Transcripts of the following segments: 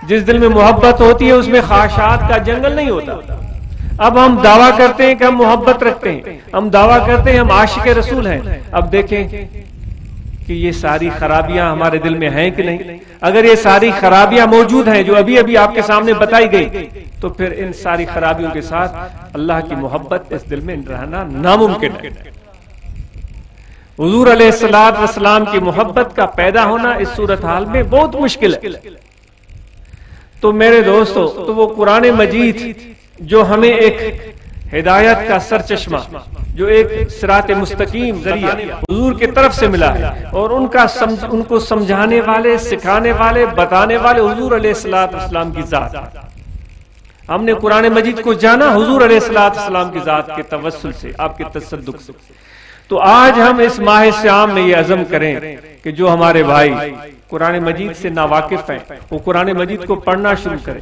جس دل میں محبت ہوتی ہے اس میں خواہشات کا جنگل نہیں ہوتا. اب ہم دعویٰ کرتے ہیں کہ ہم محبت رکھتے ہیں, ہم دعویٰ کرتے ہیں ہم عاشق رسول ہیں. اب دیکھیں کہ یہ ساری خرابیاں ہمارے دل میں ہیں کہ نہیں. اگر یہ ساری خرابیاں موجود ہیں جو ابھی ابھی آپ کے سامنے بتائی گئی, تو پھر ان ساری خرابیوں کے ساتھ اللہ کی محبت اس دل میں رہنا ناممکن ہے. حضور علیہ السلام کی محبت کا پیدا ہونا اس صورتحال میں بہت مشکل ہے. تو میرے دوستو, تو وہ قرآن مجید جو ہمیں ایک ہدایت کا سرچشمہ, جو ایک صراط مستقیم ذریعہ حضور کی طرف سے ملا ہے, اور ان کو سمجھانے والے, سکھانے والے, بتانے والے حضور علیہ السلام کی ذات. ہم نے قرآن مجید کو جانا حضور علیہ السلام کی ذات کے توسل سے, آپ کے تصدق سے. تو آج ہم اس ماہ سیام میں یہ عزم کریں کہ جو ہمارے بھائی قرآن مجید سے ناواقف ہیں وہ قرآن مجید کو پڑھنا شروع کریں,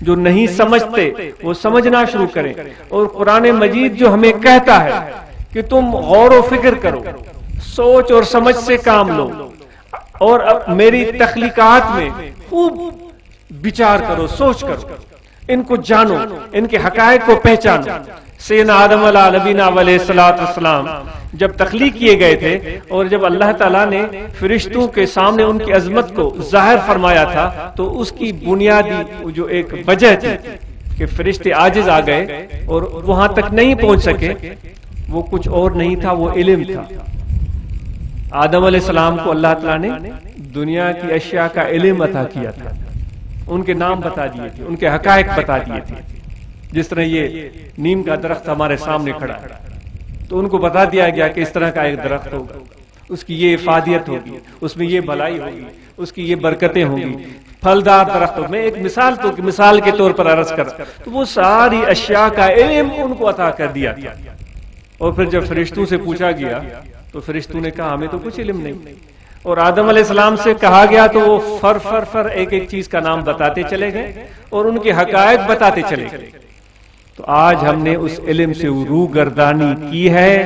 جو نہیں سمجھتے وہ سمجھنا شروع کریں. اور قرآن مجید جو ہمیں کہتا ہے کہ تم غور و فکر کرو, سوچ اور سمجھ سے کام لو, اور میری تخلیقات میں خوب بچار کرو, سوچ کرو, ان کو جانو, ان کے حقائق کو پہچانو. سیدنا آدم علیہ نبینا علیہ السلام جب تخلیق کیے گئے تھے, اور جب اللہ تعالیٰ نے فرشتوں کے سامنے ان کی عظمت کو ظاہر فرمایا تھا, تو اس کی بنیادی جو ایک وجہ تھی کہ فرشتے عاجز آ گئے اور وہاں تک نہیں پہنچ سکے, وہ کچھ اور نہیں تھا, وہ علم تھا. آدم علیہ السلام کو اللہ تعالیٰ نے دنیا کی اشیاء کا علم عطا کیا تھا, ان کے نام بتا دیے تھے, ان کے حقائق بتا دیے تھے. جس طرح یہ نیم کا درخت ہمارے سامنے کھڑا ہے, تو ان کو بتا دیا گیا کہ اس طرح کا ایک درخت ہوگا, اس کی یہ افادیت ہوگی, اس میں یہ بھلائی ہوگی, اس کی یہ برکتیں ہوں گی, پھلدار درخت. میں ایک مثال کے طور پر عرض کر, تو وہ ساری اشیاء کا علم ان کو عطا کر دیا تھا. اور پھر جب فرشتوں سے پوچھا گیا تو فرشتوں نے کہا ہمیں تو کچھ علم نہیں. اور آدم علیہ السلام سے کہا گیا تو وہ فر ایک ایک چیز کا نام بتاتے چلے گئے اور ان کے حقائق بتاتے چلے گئے. تو آج ہم نے اس علم سے روگردانی کی ہے,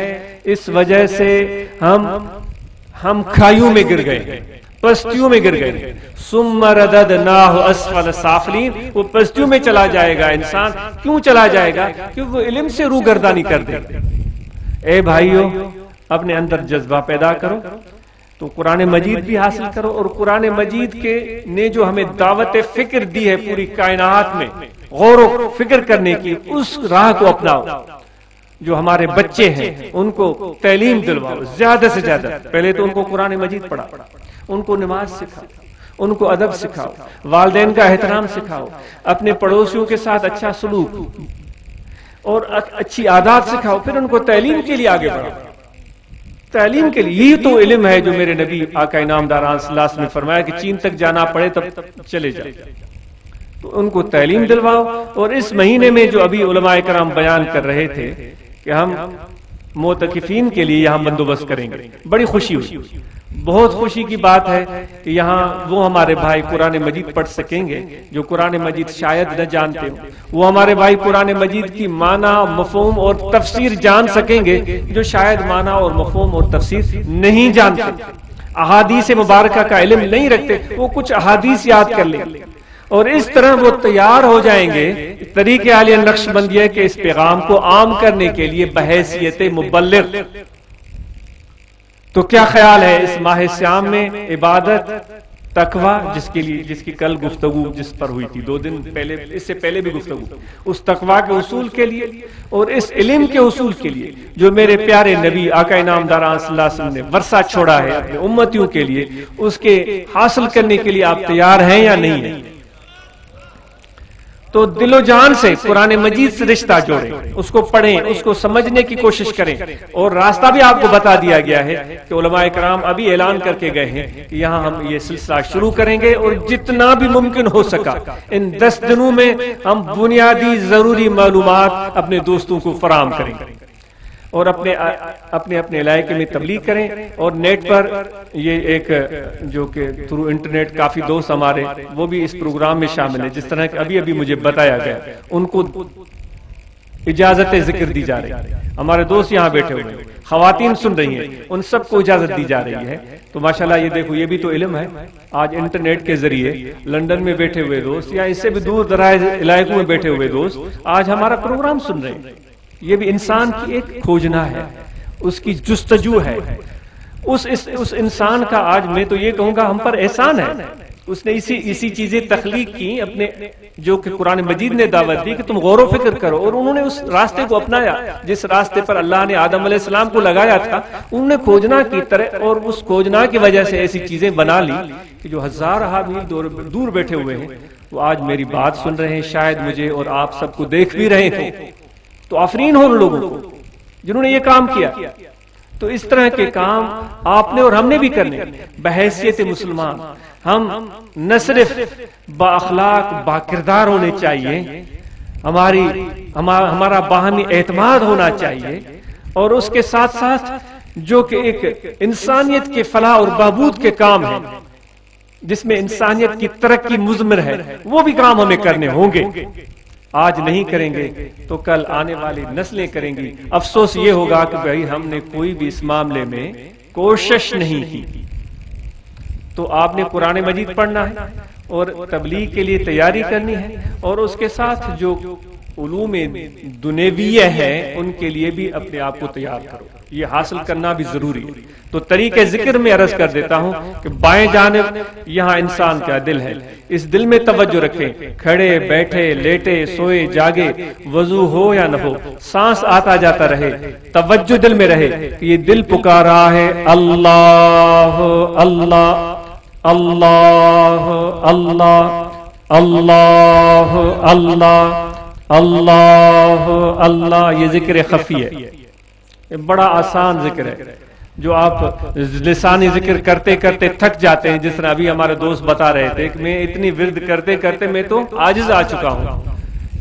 اس وجہ سے ہم کھائیوں میں گر گئے, پستیوں میں گر گئے. ثم رددناہ اسفل سافلین, وہ پستیوں میں چلا جائے گا انسان. کیوں چلا جائے گا؟ کیونکہ وہ علم سے روگردانی کر دے. اے بھائیو, اپنے اندر جذبہ پیدا کرو, تو قرآن مجید بھی حاصل کرو, اور قرآن مجید کے نے جو ہمیں دعوت فکر دی ہے پوری کائنات میں غور و فکر کرنے کی, اس راہ کو اپناؤ. جو ہمارے بچے ہیں ان کو تعلیم دلواؤ زیادہ سے زیادہ. پہلے تو ان کو قرآن مجید پڑھا, ان کو نماز سکھاؤ, ان کو ادب سکھاؤ, والدین کا احترام سکھاؤ, اپنے پڑوسیوں کے ساتھ اچھا سلوک اور اچھی عادات سکھاؤ. پھر ان کو تعلیم کے لیے آگے بڑھاؤ, تعلیم کے لیے. یہ تو علم ہے جو میرے نبی آقا انعامدار صلی اللہ علیہ وسلم نے فرمایا کہ چین تک جانا پڑے تب چلے جائے. تو ان کو تعلیم دلواؤ. اور اس مہینے میں جو ابھی علماء کرام بیان کر رہے تھے کہ ہم معتکفین کے لیے یہاں بندوبست کریں گے, بڑی خوشی ہوئی, بہت خوشی کی بات ہے کہ یہاں وہ ہمارے بھائی قرآن مجید پڑھ سکیں گے جو قرآن مجید شاید نہ جانتے ہوں. وہ ہمارے بھائی قرآن مجید کی معنی, مفہوم اور تفسیر جان سکیں گے جو شاید معنی اور مفہوم اور تفسیر نہیں جانتے, احادیث مبارکہ کا علم نہیں رکھتے. وہ کچھ احادیث یاد کر لیں, اور اس طرح وہ تیار ہو جائیں گے طریقے عالیہ نقش بندی کے اس پیغام کو عام کرنے کے لیے بحیثیت مبلغ. تو کیا خیال ہے اس ماہ سیام میں عبادت, تقوی, جس کی کل گفتگو جس پر ہوئی تھی 2 دن پہلے, اس سے پہلے بھی گفتگو, اس تقوی کے اصول کے لیے اور اس علم کے اصول کے لیے جو میرے پیارے نبی آقا انعامدار صلی اللہ علیہ وسلم نے ورثہ چھوڑا ہے اپنے امتیوں کے لیے, اس کے حاصل کرنے کے لیے آپ تیار ہیں یا نہیں ہیں؟ تو دل و جان سے قرآن مجید سے رشتہ جوڑیں, اس کو پڑھیں, اس کو سمجھنے کی کوشش کریں. اور راستہ بھی آپ کو بتا دیا گیا ہے کہ علماء کرام ابھی اعلان کر کے گئے ہیں کہ یہاں ہم یہ سلسلہ شروع کریں گے, اور جتنا بھی ممکن ہو سکا ان 10 دنوں میں ہم بنیادی ضروری معلومات اپنے دوستوں کو فراہم کریں گے, اور اپنے علاقے میں تبلیغ کریں. اور نیٹ پر یہ ایک جو کہ تھرو انٹرنیٹ کافی دوست ہمارے وہ بھی اس پروگرام میں شامل ہیں, جس طرح کہ ابھی مجھے بتایا گیا, اجازت ذکر دی جا رہی ہے. ہمارے دوست یہاں بیٹھے ہوئے ہیں, خواتین سن رہی ہیں, ان سب کو اجازت دی جا رہی ہے. تو ماشاءاللہ یہ دیکھو, یہ بھی تو علم ہے. آج انٹرنیٹ کے ذریعے لندن میں بیٹھے ہوئے دوست یا اس سے بھی دور دراز علاقوں میں بیٹھے ہوئے دوست آج ہمارا پروگرام سن رہے ہیں. یہ بھی انسان کی ایک کھوجنا ہے, اس کی جستجو ہے. اس انسان کا آج میں تو یہ کہوں گا ہم پر احسان ہے. اس نے اسی چیزیں تخلیق کی اپنے, جو کہ قرآن مجید نے دعوت دی کہ تم غور و فکر کرو, اور انہوں نے اس راستے کو اپنایا جس راستے پر اللہ نے آدم علیہ السلام کو لگایا تھا. انہوں نے کھوجنا کی طرح, اور اس کھوجنا کی وجہ سے ایسی چیزیں بنا لی کہ جو ہزارہ میل دور بیٹھے ہوئے ہیں وہ آج میری بات سن رہے ہیں, شاید مجھے اور آپ سب کو دیکھ بھی رہے ہیں. تو آفرین ہو ان لوگوں کو جنہوں نے یہ کام کیا. تو اس طرح کے کام آپ نے اور ہم نے بھی کرنے. بحیثیت مسلمان ہم نہ صرف با اخلاق با کردار ہونے چاہیے, ہمارا باہمی اعتماد ہونا چاہیے, اور اس کے ساتھ ساتھ جو کہ ایک انسانیت کے فلاح اور بہبود کے کام ہیں جس میں انسانیت کی ترقی مضمر ہے, وہ بھی کام ہمیں کرنے ہوں گے. آج نہیں کریں گے تو کل آنے والی نسلیں کریں گی. افسوس یہ ہوگا کہ بھائی ہم نے کوئی بھی اس معاملے میں کوشش نہیں کی. تو آپ نے قرآن مجید پڑھنا ہے اور تبلیغ کے لیے تیاری کرنی ہے, اور اس کے ساتھ جو علوم دنیویہ ہے ان کے لیے بھی اپنے آپ کو تیار کرو. یہ حاصل کرنا بھی ضروری ہے. تو طریقے ذکر میں عرض کر دیتا ہوں کہ بائیں جانب یہاں انسان کا دل ہے, اس دل میں توجہ رکھیں. کھڑے بیٹھے لیٹے سوئے جاگے, وضو ہو یا نہ ہو, سانس آتا جاتا رہے, توجہ دل میں رہے کہ یہ دل پکار رہا ہے اللہ اللہ اللہ اللہ اللہ اللہ اللہ اللہ. یہ ذکر خفی ہے, یہ بڑا آسان ذکر ہے جو آپ لسانی ذکر کرتے کرتے تھک جاتے ہیں. جس طرح ابھی ہمارے دوست بتا رہے تھے کہ میں اتنی ورد کرتے کرتے میں تو عاجز آ چکا ہوں.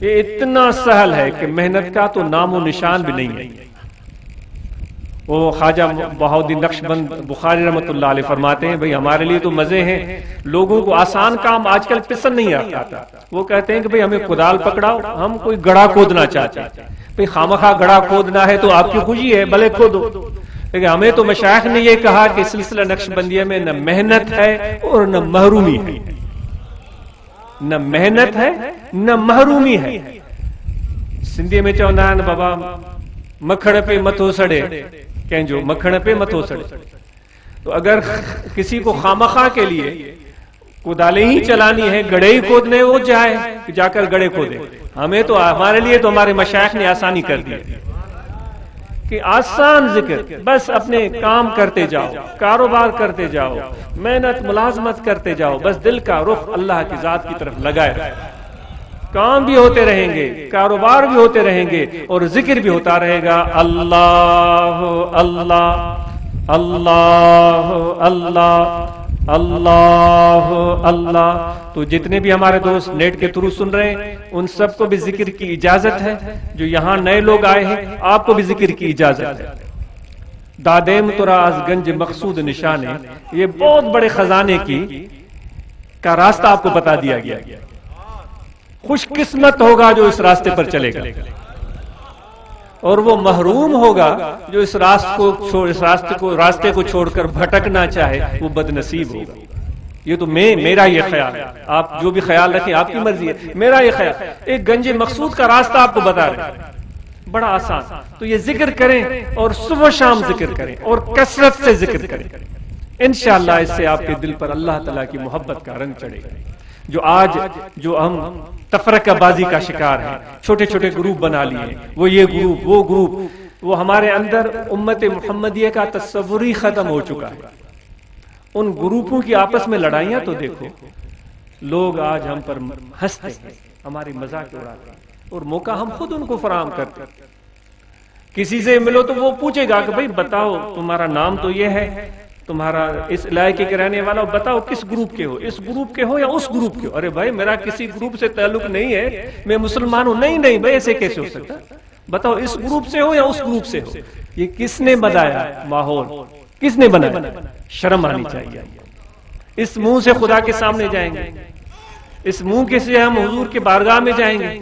یہ اتنا سہل ہے کہ محنت کا تو نام و نشان بھی نہیں ہے. وہ خواجہ بہاؤالدین نقشبند بخاری رحمۃ اللہ علیہ فرماتے ہیں بھئی ہمارے لیے تو مزے ہیں, لوگوں کو آسان کام آج کل پسند نہیں آتا. وہ کہتے ہیں کہ بھئی ہمیں کدال پکڑاؤ, ہم کوئی گڑھا کھودنا چاہتے ہیں. بھئی خامخواہ گڑھا کھودنا ہے تو آپ کی خوشی ہے, بھلے کھودو. لیکن ہمیں تو مشائخ نے یہ کہا کہ سلسلہ نقشبندیہ میں نہ محنت ہے اور نہ محرومی ہے. نہ محنت ہے نہ محرومی ہے. سندھی میں چوندا آہن بابا مکھڑ پہ متھو سڑے, جو مکھڑ پہ متھو سڑے. تو اگر کسی کو خامخواہ کے لیے کدالیں ہی چلانی ہے, گڑھے ہی کھودنے, وہ جائے جا کر گڑھے کھودے. ہمیں تو ہمارے لیے تو ہمارے مشائخ نے آسانی کر دی کہ آسان ذکر, بس اپنے کام کرتے جاؤ, کاروبار کرتے جاؤ, محنت ملازمت کرتے جاؤ, بس دل کا رخ اللہ کی ذات کی طرف لگائے. کام بھی ہوتے رہیں گے, کاروبار بھی ہوتے رہیں گے, اور ذکر بھی ہوتا رہے گا. اللہ اللہ اللہ اللہ اللہ اللہ. تو جتنے بھی ہمارے دوست نیٹ کے تھرو سن رہے ہیں ان سب کو بھی ذکر کی اجازت ہے. جو یہاں نئے لوگ آئے ہیں آپ کو بھی ذکر کی اجازت ہے. دادیم تراز گنج مقصود نشانے, یہ بہت بڑے خزانے کا راستہ آپ کو بتا دیا گیا. خوش قسمت ہوگا جو اس راستے پر چلے گا, اور وہ محروم ہوگا جو اس راستے کو چھوڑ کر بھٹکنا چاہے, وہ بد نصیب ہوگا. یہ تو میرا یہ خیال ہے, آپ جو بھی خیال رکھیں آپ کی مرضی ہے. میرا یہ خیال, ایک گنج مقصود کا راستہ آپ کو بتا رہے ہیں, بڑا آسان. تو یہ ذکر کریں اور صبح شام ذکر کریں اور کثرت سے ذکر کریں. انشاءاللہ اس سے آپ کے دل پر اللہ تعالیٰ کی محبت کا رنگ چڑھے گا. جو ہم تفرقہ بازی کا شکار ہیں, چھوٹے چھوٹے گروپ بنا لیے, وہ یہ گروپ وہ گروپ, وہ ہمارے اندر امت محمدیہ کا تصور ہی ختم ہو چکا ہے. ان گروپوں کی آپس میں لڑائیاں تو دیکھو, لوگ آج ہم پر ہنستے ہیں, ہماری مذاق اڑاتے ہیں, اور موقع ہم خود ان کو فراہم کرتے ہیں. کسی سے ملو تو وہ پوچھے گا کہ بھئی بتاؤ تمہارا نام تو یہ ہے, تمہارا اس علاقے کے رہنے والا, بتاؤ کس گروپ کے ہو, اس گروپ کے ہو یا اس گروپ کے ہو. ارے بھائی میرا کسی گروپ سے تعلق نہیں ہے, میں مسلمان ہوں. نہیں بھائی ایسے کیسے ہو سکتا, بتاؤ اس گروپ سے ہو یا اس گروپ سے ہو. یہ کس نے بنایا ماحول, کس نے بنایا؟ شرم آنی چاہیے. اس منہ سے خدا کے سامنے جائیں گے, اس منہ کے سے ہم حضور کے بارگاہ میں جائیں گے.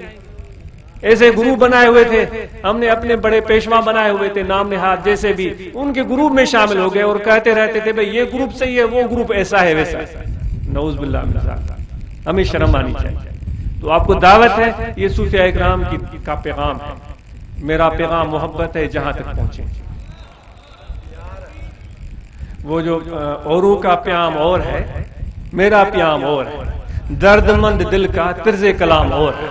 ایسے گروپ بنائے ہوئے تھے، ہم نے اپنے بڑے پیشوا بنائے ہوئے تھے نام نہاد جیسے بھی، ان کے گروپ میں شامل ہو گئے اور کہتے رہتے تھے بھئی یہ گروپ صحیح ہے، وہ گروپ ایسا ہے ویسا ہے۔ نعوذ باللہ من ذالک، ہمیں شرم آنی چاہیے۔ تو آپ کو دعوت ہے، یہ صوفیاء اکرام کا پیغام ہے، میرا پیغام محبت ہے، جہاں تک پہنچے۔ وہ جو اوروں کا پیام اور ہے، میرا پیام اور ہے، درد مند دل کا طرز کلام اور ہے۔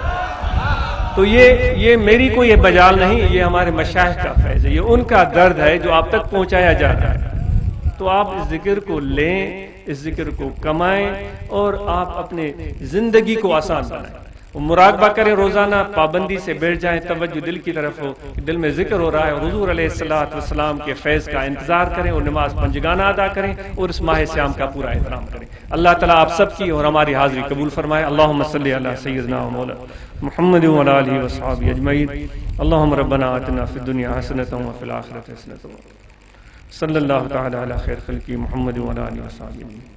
تو یہ میری کوئی مجال نہیں، یہ ہمارے مشائخ کا فیض ہے، یہ ان کا درد ہے جو آپ تک پہنچایا جا رہا ہے۔ تو آپ اس ذکر کو لیں، اس ذکر کو کمائیں اور آپ اپنے زندگی کو آسان بنائیں، مراقبہ کریں، روزانہ پابندی سے بیٹھ جائیں، توجہ دل کی طرف ہو کہ دل میں ذکر ہو رہا ہے، اور حضور علیہ السلام کے فیض کا انتظار کریں اور نماز پنجگانہ ادا کریں اور اس ماہ سیام کا پورا احترام کریں۔ اللہ تعالیٰ آپ سب کی اور ہماری حاضری قبول فرمائے۔ اللہم صلی علی سیدنا و مولانا محمد و علی آلہ و صحابہ اجمعین۔ اللہم ربنا آتنا فی الدنیا حسنۃ وفی الآخرۃ حسنۃ، صلی اللہ تعالی علی خیر خلقہ محمد و علی آلہ و صحابہ اجمعین۔